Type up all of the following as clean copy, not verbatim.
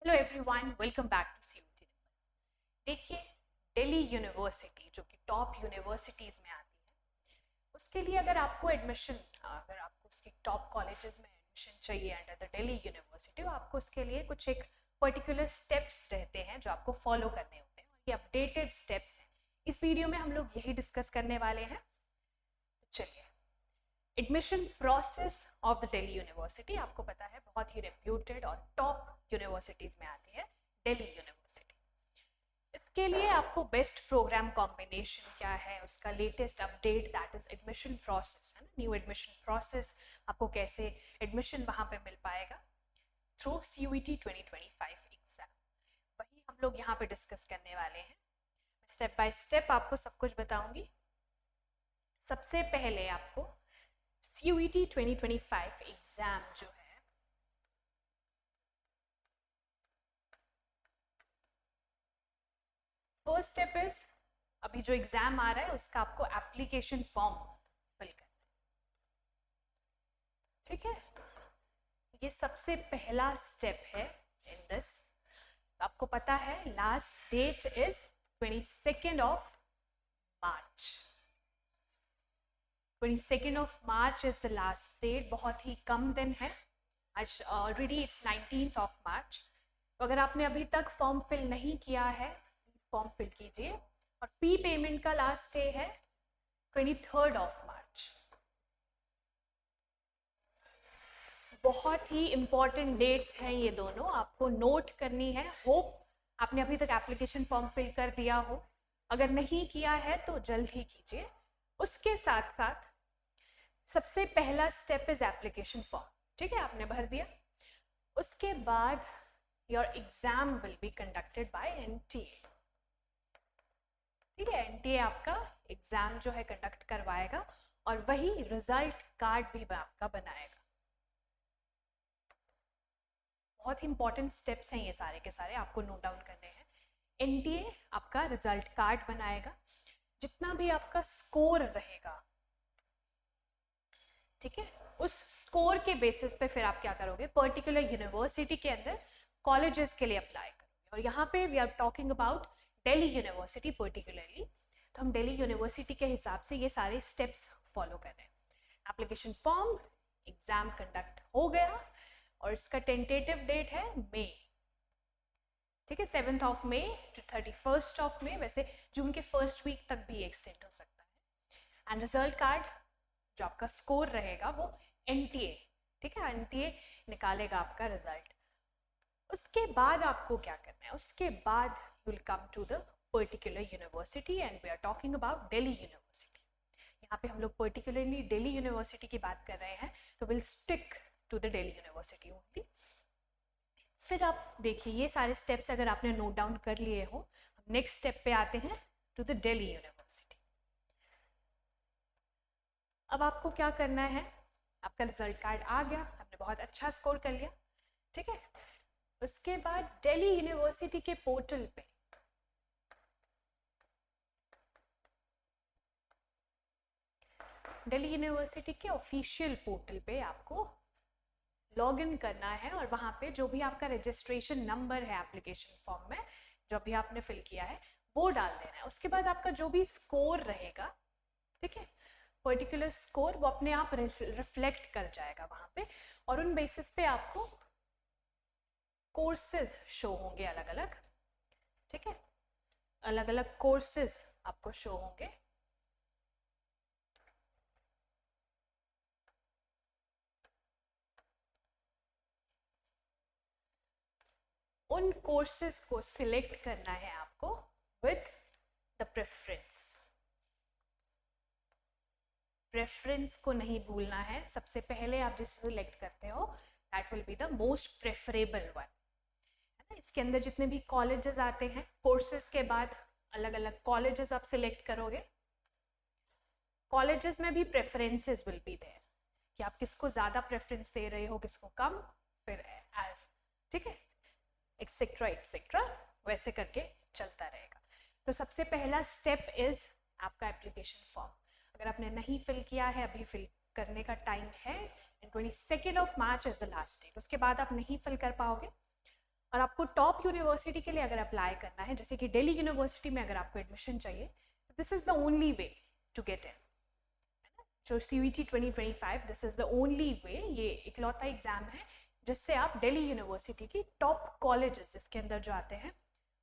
Hello everyone, welcome back to CUT। देखिए, Delhi university जो कि टॉप यूनिवर्सिटीज़ में आती है, उसके लिए अगर आपको उसके टॉप कॉलेजेस में एडमिशन चाहिए अंडर द दिल्ली यूनिवर्सिटी, तो आपको उसके लिए कुछ एक पर्टिकुलर स्टेप्स रहते हैं जो आपको फॉलो करने होते हैं, और ये अपडेटेड स्टेप्स हैं। इस वीडियो में हम लोग यही डिस्कस करने वाले हैं। तो चलिए, admission process of the Delhi university आपको पता है बहुत ही रेप्यूटेड और टॉप यूनिवर्सिटीज़ में आती है दिल्ली यूनिवर्सिटी। इसके लिए आपको बेस्ट प्रोग्राम कॉम्बिनेशन क्या है, उसका latest update, that is admission process, है ना, न्यू एडमिशन प्रोसेस, आपको कैसे एडमिशन वहाँ पे मिल पाएगा थ्रू CUET 2025 एग्जाम, वही हम लोग यहाँ पे डिस्कस करने वाले हैं। स्टेप बाय स्टेप आपको सब कुछ बताऊंगी। सबसे पहले आपको CUET 2025 एग्जाम जो है, फर्स्ट स्टेप इज, अभी जो एग्जाम आ रहा है उसका आपको एप्लीकेशन फॉर्म फिल करना है। ठीक है, ये सबसे पहला स्टेप है इन दिस। आपको पता है last date is 22nd of March. 22nd of March is the last date, बहुत ही कम दिन है। आज already it's 19th of March. तो अगर आपने अभी तक फॉर्म फिल नहीं किया है, फॉर्म फिल कीजिए। और फी पेमेंट का लास्ट डे है 23rd ऑफ मार्च। बहुत ही इंपॉर्टेंट डेट्स हैं ये दोनों, आपको नोट करनी है। होप आपने अभी तक एप्लीकेशन फॉर्म फिल कर दिया हो, अगर नहीं किया है तो जल्द ही कीजिए। उसके साथ साथ सबसे पहला स्टेप इज एप्लीकेशन फॉर्म। ठीक है, आपने भर दिया। उसके बाद your exam will be conducted by NTA। ठीक है, NTA आपका एग्जाम जो है कंडक्ट करवाएगा और वही रिजल्ट कार्ड भी आपका बनाएगा। बहुत ही इंपॉर्टेंट स्टेप्स हैं ये सारे के सारे, आपको नोट डाउन करने हैं। NTA आपका रिजल्ट कार्ड बनाएगा, जितना भी आपका स्कोर रहेगा, ठीक है, उस स्कोर के बेसिस पे फिर आप क्या करोगे, पर्टिकुलर यूनिवर्सिटी के अंदर कॉलेजेस के लिए अप्लाई करोगे। और यहाँ पे we are talking about Delhi university particularly, तो हम दिल्ली यूनिवर्सिटी के हिसाब से ये सारे स्टेप्स फॉलो कर रहे हैं। एप्लीकेशन फॉर्म, एग्जाम कंडक्ट हो गया और इसका टेंटेटिव डेट है मई। ठीक है, 7th of May to 31st of May, वैसे जून के फर्स्ट वीक तक भी एक्सटेंड हो सकता है। एंड रिजल्ट कार्ड, जो आपका स्कोर रहेगा वो NTA, ठीक है, NTA निकालेगा आपका रिजल्ट। उसके बाद आपको क्या करना है, उसके बाद you will come to the particular university and we are talking about Delhi university. यहाँ पे हम लोग पर्टिकुलरली दिल्ली यूनिवर्सिटी की बात कर रहे हैं, तो will stick to the Delhi university only. फिर आप देखिए, ये सारे स्टेप्स अगर आपने नोट डाउन कर लिए हो, नेक्स्ट स्टेप पे आते हैं टू द दिल्ली यूनिवर्सिटी। अब आपको क्या करना है, आपका रिजल्ट कार्ड आ गया, आपने बहुत अच्छा स्कोर कर लिया, ठीक है। उसके बाद दिल्ली यूनिवर्सिटी के पोर्टल पे दिल्ली यूनिवर्सिटी के ऑफिशियल पोर्टल पे आपको लॉग इन करना है, और वहाँ पे जो भी आपका रजिस्ट्रेशन नंबर है एप्लीकेशन फॉर्म में, जो भी आपने फिल किया है वो डाल देना है। उसके बाद आपका जो भी स्कोर रहेगा, ठीक है, पर्टिकुलर स्कोर, वो अपने आप रिफ्लेक्ट कर जाएगा वहाँ पे, और उन बेसिस पे आपको कोर्सेज शो होंगे अलग अलग। ठीक है, अलग अलग कोर्सेज आपको शो होंगे। उन कोर्सेज को सिलेक्ट करना है आपको विद द प्रेफरेंस। प्रेफरेंस को नहीं भूलना है, सबसे पहले आप जिसे सिलेक्ट करते हो that will be the most preferable one, है ना। इसके अंदर जितने भी कॉलेजेस आते हैं, कोर्सेज के बाद अलग अलग कॉलेजेस आप सिलेक्ट करोगे। कॉलेजेस में भी प्रेफरेंसेस विल बी देयर, कि आप किसको ज़्यादा प्रेफरेंस दे रहे हो, किसको कम, फिर एज, ठीक है, एक्सेट्रा एक्सेट्रा, वैसे करके चलता रहेगा। तो सबसे पहला स्टेप इज आपका एप्लीकेशन फॉर्म। अगर आपने नहीं फिल किया है, अभी फिल करने का टाइम है, and 22nd of March is the last date. उसके बाद आप नहीं फिल कर पाओगे। और आपको टॉप यूनिवर्सिटी के लिए अगर अप्लाई करना है, जैसे कि दिल्ली यूनिवर्सिटी में अगर आपको एडमिशन चाहिए, this is the only way to get in. जो CUET 2025, this is the only way, ये इकलौता एग्जाम है जिससे आप दिल्ली यूनिवर्सिटी की टॉप कॉलेजेस जिसके अंदर जो आते हैं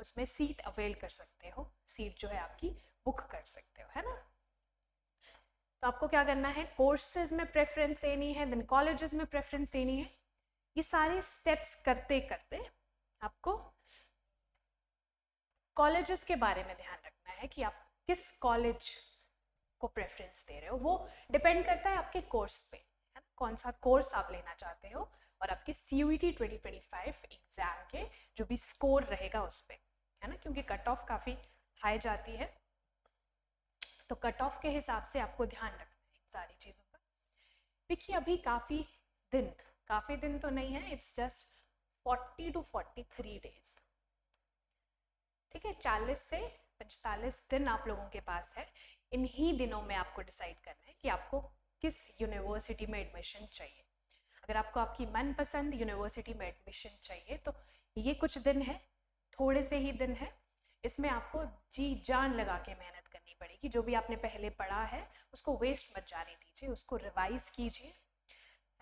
उसमें सीट अवेल कर सकते हो, सीट जो है आपकी बुक कर सकते हो, है ना। तो आपको क्या करना है, कोर्सेज में प्रेफरेंस देनी है, देन कॉलेजेस में प्रेफरेंस देनी है। ये सारे स्टेप्स करते करते आपको कॉलेजेस के बारे में ध्यान रखना है कि आप किस कॉलेज को प्रेफरेंस दे रहे हो। वो डिपेंड करता है आपके कोर्स पे, है ना, कौन सा कोर्स आप लेना चाहते हो और आपके CUET 2025 एग्जाम के जो भी स्कोर रहेगा उस पर, है ना, क्योंकि कट ऑफ काफ़ी हाई जाती है, तो कट ऑफ के हिसाब से आपको ध्यान रखना है इन सारी चीज़ों का। देखिए अभी काफ़ी दिन तो नहीं है, इट्स जस्ट 40 to 43 डेज, ठीक है, 40 से 45 दिन आप लोगों के पास है। इन्हीं दिनों में आपको डिसाइड करना है कि आपको किस यूनिवर्सिटी में एडमिशन चाहिए। अगर आपको आपकी मनपसंद यूनिवर्सिटी में एडमिशन चाहिए तो ये कुछ दिन है, थोड़े से ही दिन है, इसमें आपको जी जान लगा के मेहनत करनी पड़ेगी। जो भी आपने पहले पढ़ा है उसको वेस्ट मत जाने दीजिए, उसको रिवाइज कीजिए,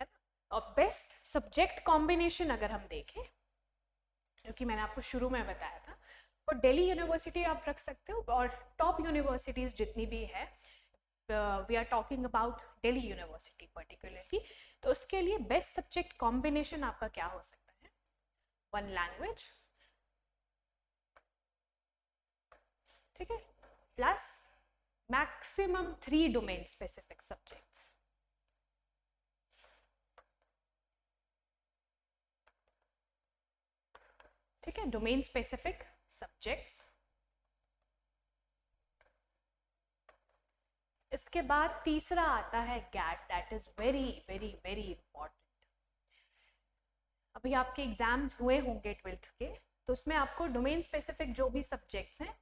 है ना। और बेस्ट सब्जेक्ट कॉम्बिनेशन अगर हम देखें, जो कि मैंने आपको शुरू में बताया था, और दिल्ली यूनिवर्सिटी आप रख सकते हो, और टॉप यूनिवर्सिटीज़ जितनी भी है, we are talking about Delhi university particularly, तो उसके लिए बेस्ट सब्जेक्ट कॉम्बिनेशन आपका क्या हो सकता है, वन लैंग्वेज, ठीक है, plus maximum 3 domain specific subjects. ठीक है, डोमेन स्पेसिफिक सब्जेक्ट्स। इसके बाद तीसरा आता है GAT, that is very very very important. अभी आपके एग्जाम्स हुए होंगे 12th के, तो उसमें आपको डोमेन स्पेसिफिक जो भी सब्जेक्ट्स हैं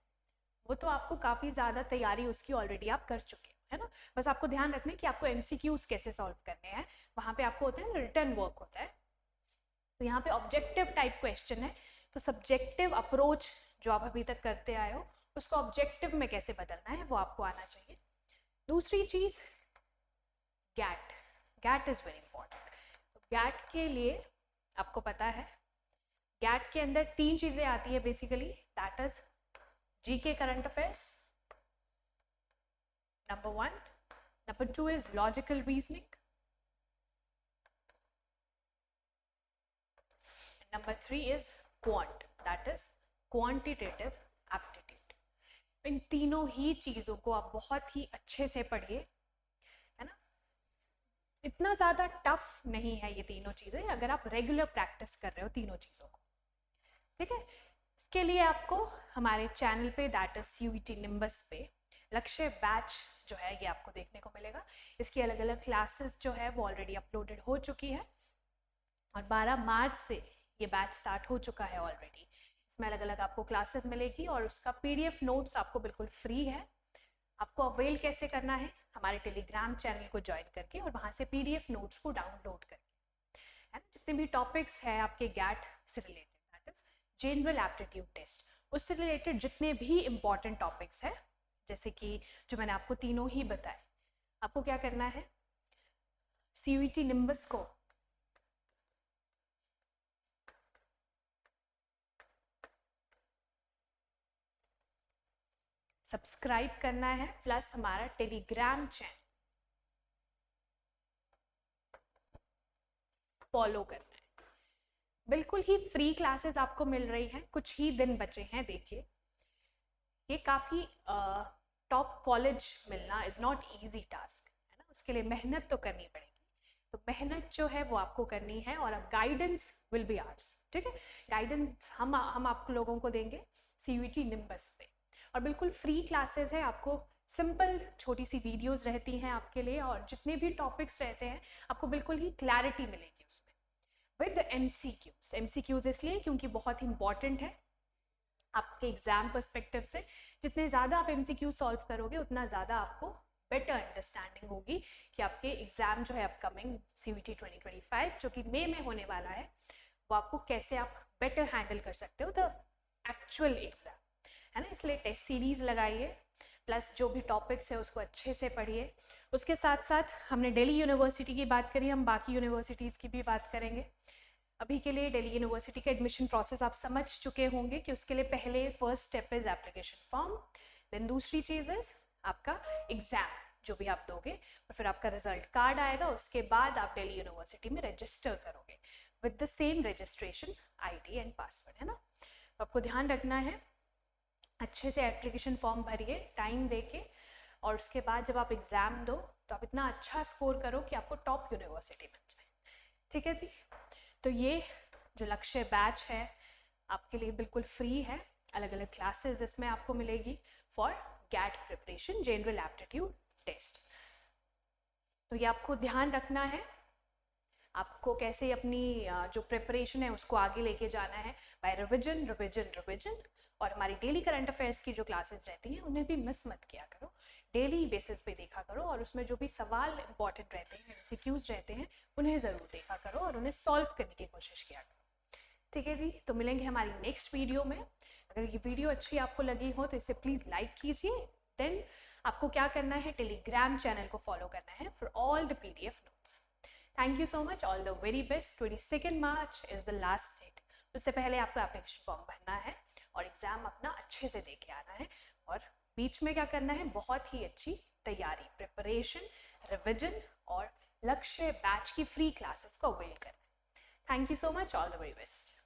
वो तो आपको काफ़ी ज़्यादा तैयारी उसकी ऑलरेडी आप कर चुके हो, है ना। बस आपको ध्यान रखना है कि आपको MCQs कैसे सॉल्व करने हैं, वहाँ पे आपको होता है ना रिटर्न वर्क होता है, तो यहाँ पे ऑब्जेक्टिव टाइप क्वेश्चन है, तो सब्जेक्टिव अप्रोच जो आप अभी तक करते आए हो उसको ऑब्जेक्टिव में कैसे बदलना है वो आपको आना चाहिए। दूसरी चीज़ गैट इज़ वेरी इंपॉर्टेंट। तो गैट के लिए आपको पता है गैट के अंदर 3 चीज़ें आती है basically, that is GK current affairs, number 1, number 2 is logical reasoning, number 3 is quant, that is quantitative aptitude. इन तीनों ही चीज़ों को आप बहुत ही अच्छे से पढ़िए, है ना। इतना ज़्यादा टफ नहीं है ये तीनों चीज़ें अगर आप रेगुलर प्रैक्टिस कर रहे हो तीनों चीज़ों को, ठीक है। इसके लिए आपको हमारे चैनल पे दैट इज CUET निम्बस पे लक्ष्य बैच जो है ये आपको देखने को मिलेगा। इसकी अलग अलग क्लासेस जो है वो ऑलरेडी अपलोडेड हो चुकी है और 12 मार्च से ये बैच स्टार्ट हो चुका है ऑलरेडी। इसमें अलग अलग आपको क्लासेस मिलेगी और उसका PDF नोट्स आपको बिल्कुल फ्री है। आपको अवेल कैसे करना है, हमारे टेलीग्राम चैनल को ज्वाइन करके और वहाँ से PDF नोट्स को डाउनलोड करके, है ना। जितने भी टॉपिक्स हैं आपके गैट से related, that is general aptitude test, उससे रिलेटेड जितने भी इम्पॉर्टेंट टॉपिक्स हैं, जैसे कि जो मैंने आपको तीनों ही बताए, आपको क्या करना है, CUET निम्बस को सब्सक्राइब करना है, प्लस हमारा टेलीग्राम चैनल फॉलो करना है। बिल्कुल ही फ्री क्लासेस आपको मिल रही हैं, कुछ ही दिन बचे हैं। देखिए ये काफ़ी टॉप कॉलेज मिलना इज़ नॉट ईजी टास्क, है ना, उसके लिए मेहनत तो करनी पड़ेगी। तो मेहनत जो है वो आपको करनी है और अब गाइडेंस विल बी आवर्स, ठीक है। गाइडेंस हम आप लोगों को देंगे CUET निम्बस पे, और बिल्कुल फ्री क्लासेस है। आपको सिंपल छोटी सी वीडियोस रहती हैं आपके लिए, और जितने भी टॉपिक्स रहते हैं आपको बिल्कुल ही क्लैरिटी मिलेगी उसमें विद MCQs इसलिए क्योंकि बहुत ही इंपॉर्टेंट है आपके एग्जाम पर्सपेक्टिव से। जितने ज़्यादा आप MCQ सॉल्व करोगे उतना ज़्यादा आपको बेटर अंडरस्टैंडिंग होगी कि आपके एग्जाम जो है अपकमिंग CUET 2025 जो कि मई में होने वाला है वो आपको कैसे आप बेटर हैंडल कर सकते हो द एक्चुअल एग्जाम, है ना। इसलिए टेस्ट सीरीज लगाइए, प्लस जो भी टॉपिक्स है उसको अच्छे से पढ़िए। उसके साथ साथ हमने दिल्ली यूनिवर्सिटी की बात करी, हम बाकी यूनिवर्सिटीज़ की भी बात करेंगे। अभी के लिए दिल्ली यूनिवर्सिटी का एडमिशन प्रोसेस आप समझ चुके होंगे कि उसके लिए पहले first step is application form, then दूसरी चीज़ इज़ आपका एग्ज़ाम जो भी आप दोगे, और फिर आपका रिजल्ट कार्ड आएगा। उसके बाद आप दिल्ली यूनिवर्सिटी में रजिस्टर करोगे with the same registration ID and password, है ना। आपको ध्यान रखना है, अच्छे से एप्लीकेशन फॉर्म भरिए टाइम देके, और उसके बाद जब आप एग्ज़ाम दो तो आप इतना अच्छा स्कोर करो कि आपको टॉप यूनिवर्सिटी मिल जाए। ठीक है जी। तो ये जो लक्ष्य बैच है आपके लिए बिल्कुल फ्री है, अलग अलग क्लासेस इसमें आपको मिलेगी for GAT preparation, general aptitude test. तो ये आपको ध्यान रखना है, आपको कैसे अपनी जो प्रिपरेशन है उसको आगे लेके जाना है बाय रिविजन रिविजन रिविजन। और हमारी डेली करंट अफेयर्स की जो क्लासेस रहती हैं उन्हें भी मिस मत किया करो, डेली बेसिस पे देखा करो, और उसमें जो भी सवाल इंपॉर्टेंट रहते हैं, एमसीक्यूज रहते हैं, उन्हें ज़रूर देखा करो और उन्हें सॉल्व करने की कोशिश किया करो। ठीक है जी। तो मिलेंगे हमारी नेक्स्ट वीडियो में। अगर ये वीडियो अच्छी आपको लगी हो तो इसे प्लीज़ लाइक कीजिए। देन आपको क्या करना है, टेलीग्राम चैनल को फॉलो करना है for all the PDF notes. Thank you so much, all the very best. 22 March is the last date. उससे पहले आपको एप्लीकेशन फॉर्म भरना है और एग्ज़ाम अपना अच्छे से दे के आना है, और बीच में क्या करना है, बहुत ही अच्छी तैयारी, प्रिपरेशन, रिविजन और लक्ष्य बैच की फ्री क्लासेस को अवेल करना है। Thank you so much, all the very best.